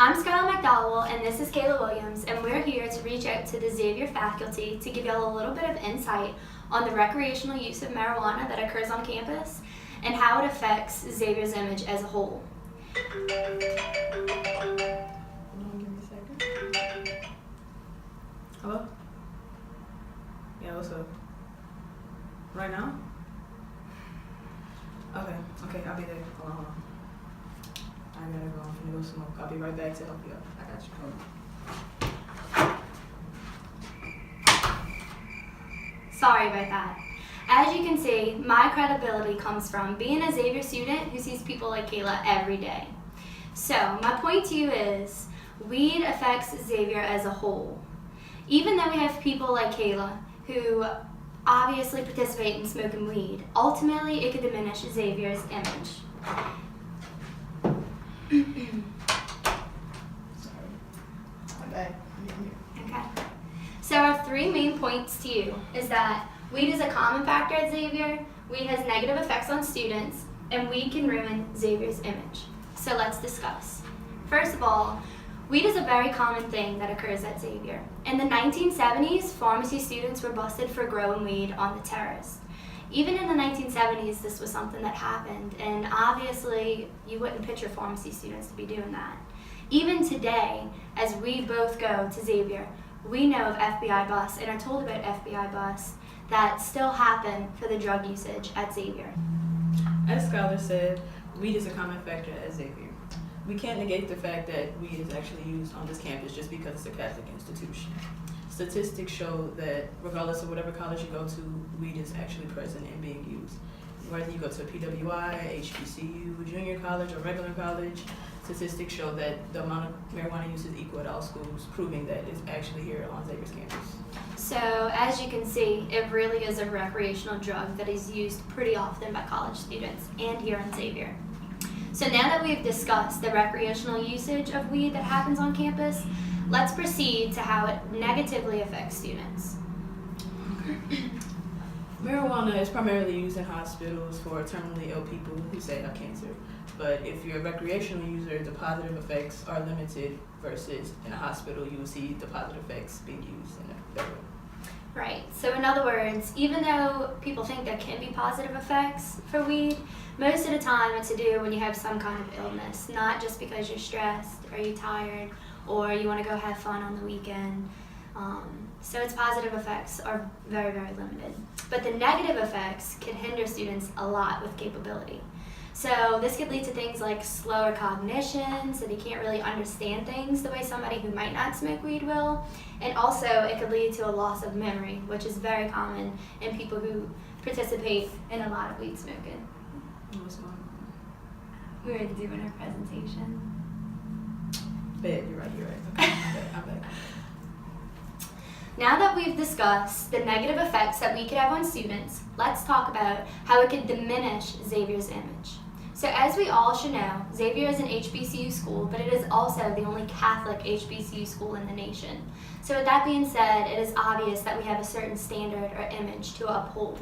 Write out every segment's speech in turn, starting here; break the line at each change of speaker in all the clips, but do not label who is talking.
I'm SMcDowell, and this is Kayla Williams, and we're here to reach out to the Xavier faculty to give y'all a little bit of insight on the recreational use of marijuana that occurs on campus and how it affects Xavier's image as a whole.
Hold on, give me a second. Hello? Yeah, what's up? Right now? Okay, I'll be there. Hold on. I gotta go. I'm finna go smoke. I'll be right back to help you out. I got you. Hold on.
Sorry about that. As you can see, my credibility comes from being a Xavier student who sees people like Kayla every day. So my point to you is, weed affects Xavier as a whole. Even though we have people like Kayla who obviously participate in smoking weed, ultimately it could diminish Xavier's image.
Sorry. I'm back.
Okay. So our three main points to you is that weed is a common factor at Xavier, weed has negative effects on students, and weed can ruin Xavier's image. So let's discuss. First of all, weed is a very common thing that occurs at Xavier. In the 1970s, pharmacy students were busted for growing weed on the terrace. Even in the 1970s, this was something that happened, and obviously you wouldn't picture pharmacy students to be doing that. Even today, as we both go to Xavier, we know of FBI busts and are told about FBI busts that still happen for the drug usage at Xavier.
As Scholar said, weed is a common factor at Xavier. We can't negate the fact that weed is actually used on this campus just because it's a Catholic institution. Statistics show that regardless of whatever college you go to, weed is actually present and being used. Whether you go to a PWI, HBCU, junior college, or regular college, statistics show that the amount of marijuana use is equal at all schools, proving that it's actually here on Xavier's campus.
So as you can see, it really is a recreational drug that is used pretty often by college students and here in Xavier. So now that we've discussed the recreational usage of weed that happens on campus, let's proceed to how it negatively affects students.
Marijuana is primarily used in hospitals for terminally ill people who say have cancer. But if you're a recreational user, the positive effects are limited versus in a hospital you will see the positive effects being used in a better way.
Right, so in other words, even though people think there can be positive effects for weed, most of the time it's to do when you have some kind of illness, not just because you're stressed or you're tired or you want to go have fun on the weekend. So its positive effects are very, very limited. But the negative effects can hinder students a lot with capability. So this could lead to things like slower cognition, so they can't really understand things the way somebody who might not smoke weed will. And also it could lead to a loss of memory, which is very common in people who participate in a lot of weed smoking. We were doing our presentation.
You're right. Okay, I'm back.
Now that we've discussed the negative effects that we could have on students, let's talk about how it could diminish Xavier's image. So as we all should know, Xavier is an HBCU school, but it is also the only Catholic HBCU school in the nation. So with that being said, it is obvious that we have a certain standard or image to uphold.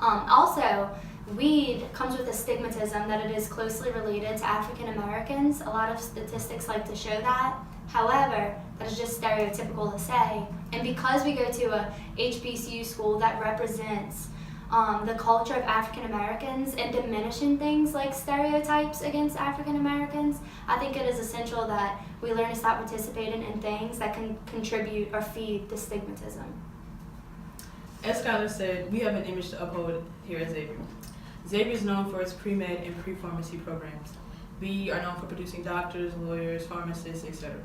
Also, weed comes with a stigmatism that it is closely related to African Americans. A lot of statistics like to show that. However, that is just stereotypical to say. And because we go to a HBCU school that represents the culture of African Americans and diminishing things like stereotypes against African Americans, I think it is essential that we learn to stop participating in things that can contribute or feed the stigmatism.
As Scholar said, we have an image to uphold here at Xavier. Xavier is known for its pre-med and pre-pharmacy programs. We are known for producing doctors, lawyers, pharmacists, etc.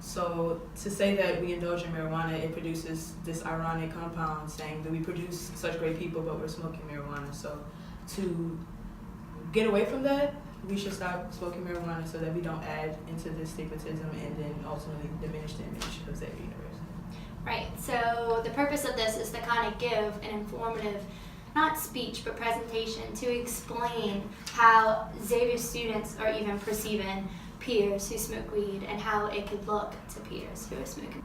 So to say that we indulge in marijuana, it produces this ironic compound saying that we produce such great people, but we're smoking marijuana. So to get away from that, we should stop smoking marijuana so that we don't add into this stigmatism and then ultimately diminish the image of Xavier University.
Right, so the purpose of this is to kind of give an informative, not speech, but presentation to explain how Xavier students are even perceiving peers who smoke weed and how it could look to peers who are smoking.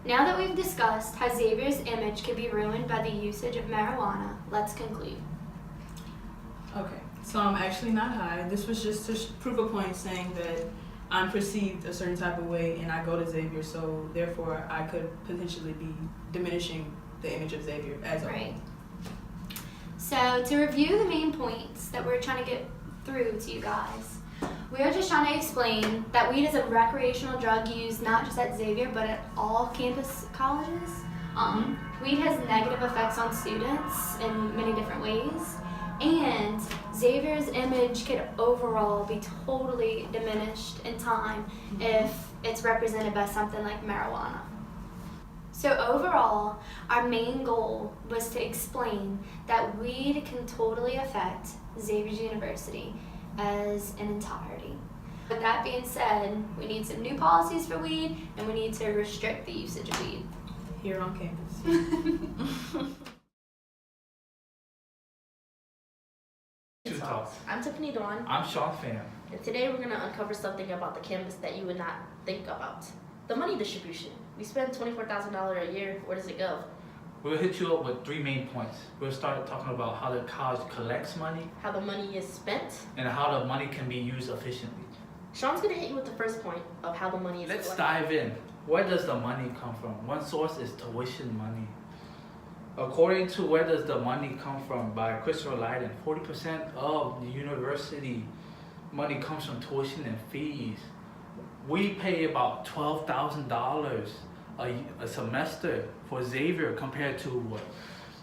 Now that we've discussed how Xavier's image could be ruined by the usage of marijuana, let's conclude.
Okay, so I'm actually not high. This was just to prove a point saying that I'm perceived a certain type of way and I go to Xavier, so therefore I could potentially be diminishing the image of Xavier as a whole.
Right. So to review the main points that we're trying to get through to you guys, we are just trying to explain that weed is a recreational drug used not just at Xavier but at all campus colleges. Weed has negative effects on students in many different ways, and Xavier's image could overall be totally diminished in time if it's represented by something like marijuana. So overall, our main goal was to explain that weed can totally affect Xavier's University as an entirety. With that being said, we need some new policies for weed, and we need to restrict the usage of weed.
Here on campus.
I'm SMcDowellKWilliamsSPhamTDoan.
I'm SmcdowellKWilliamsSPham.
And today we're going to uncover something about the campus that you would not think about. The money distribution. We spend $24,000 a year. Where does it go?
We'll hit you up with 3 main points. We'll start talking about how the college collects money
How the money is spent.
and how the money can be used efficiently.
Sean's going to hit you with the first point of how the money is
Let's
collected.
dive in. Where does the money come from? One source is tuition money. According to Where Does the Money Come From by Christopher Lydon, 40% of the university money comes from tuition and fees. We pay about $12,000 a semester for Xavier compared to what,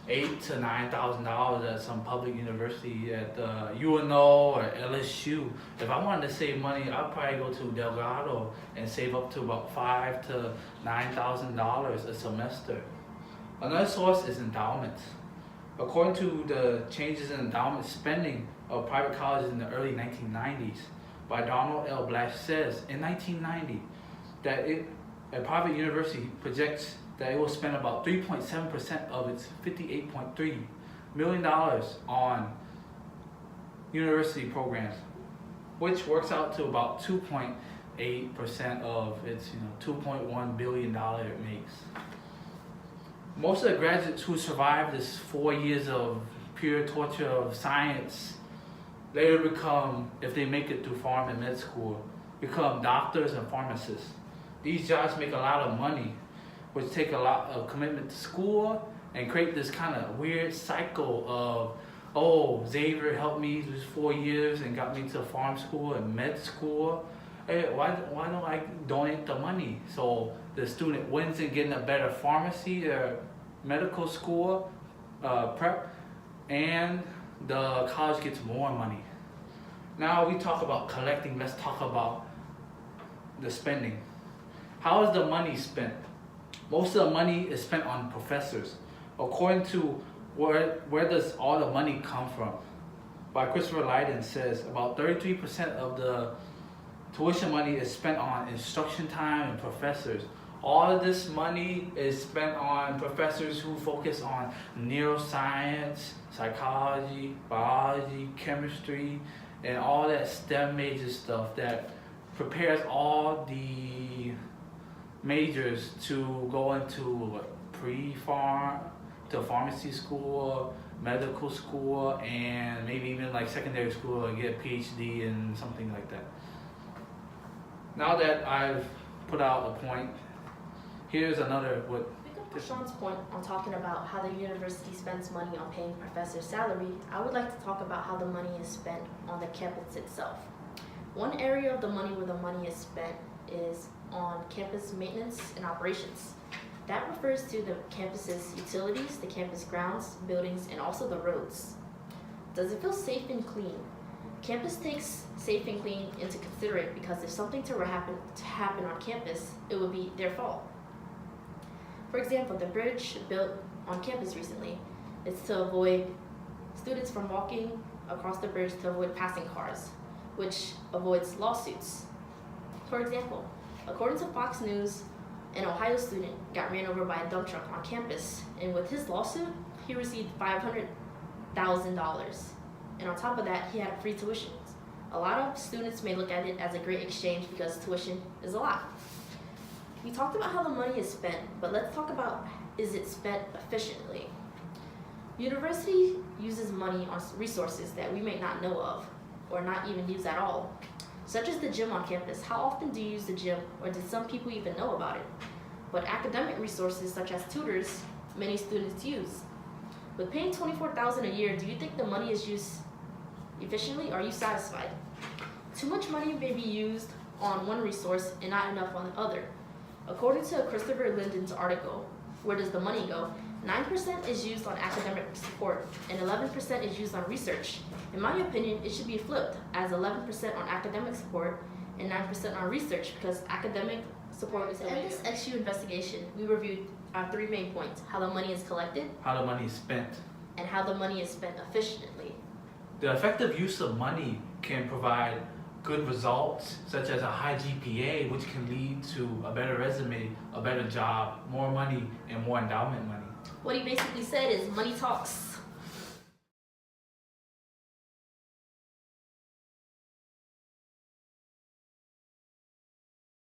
$8,000 to $9,000 at some public university at UNO or LSU. If I wanted to save money, I'd probably go to Delgado and save up to about $5,000 to $9,000 a semester. Another source is endowments. According to the changes in endowment spending of private colleges in the early 1990s by Donald L. Blash says in 1990 that a private university projects that it will spend about 3.7% of its $58.3 million on university programs, which works out to about 2.8% of its $2.1 billion it makes. Most of the graduates who survive this 4 years of pure torture of science later become, if they make it through pharm and med school, become doctors and pharmacists. These jobs make a lot of money, which take a lot of commitment to school and create this kind of weird cycle of, oh, Xavier helped me these 4 years and got me to pharm school and med school. Hey, why don't I donate the money? So the student wins in getting a better pharmacy or medical school prep, and the college gets more money. Now we talk about collecting, let's talk about the spending. How is the money spent? Most of the money is spent on professors. According to where does all the money come from? By Christopher Lydon says about 33% of the tuition money is spent on instruction time and professors. All of this money is spent on professors who focus on neuroscience, psychology, biology, chemistry, and all that STEM major stuff that prepares all the majors to go into pre-pharm, to pharmacy school, medical school, and maybe even like secondary school and get a PhD in something like that. Now that I've put out a point, here's another
Pick up on Sean's point on talking about how the university spends money on paying professors' salary. I would like to talk about how the money is spent on the campus itself. One area of the money where the money is spent is on campus maintenance and operations. That refers to the campus's utilities, the campus grounds, buildings, and also the roads. Does it feel safe and clean? Campus takes safe and clean into consideration because if something were to happen on campus, it would be their fault. For example, the bridge built on campus recently is to avoid students from walking across the bridge to avoid passing cars, which avoids lawsuits. For example, according to Fox News, an Ohio student got ran over by a dump truck on campus, and with his lawsuit, he received $500,000. And on top of that, he had free tuition. A lot of students may look at it as a great exchange because tuition is a lot. We talked about how the money is spent, but let's talk about, is it spent efficiently? University uses money on resources that we may not know of or not even use at all. such as the gym on campus. How often do you use the gym, or do some people even know about it? But academic resources such as tutors, many students use. With paying $24,000 a year, do you think the money is used efficiently? Are you satisfied? Too much money may be used on one resource and not enough on the other. According to Christopher Linden's article, Where Does the Money Go? 9% is used on academic support and 11% is used on research. In my opinion, it should be flipped as 11% on academic support and 9% on research, because academic support is. To end this XU investigation, we reviewed our 3 main points: how the money is collected,
How the money is spent.
and how the money is spent efficiently.
The effective use of money can provide good results, such as a high GPA, which can lead to a better resume, a better job, more money, and more endowment money.
What he basically said is money talks.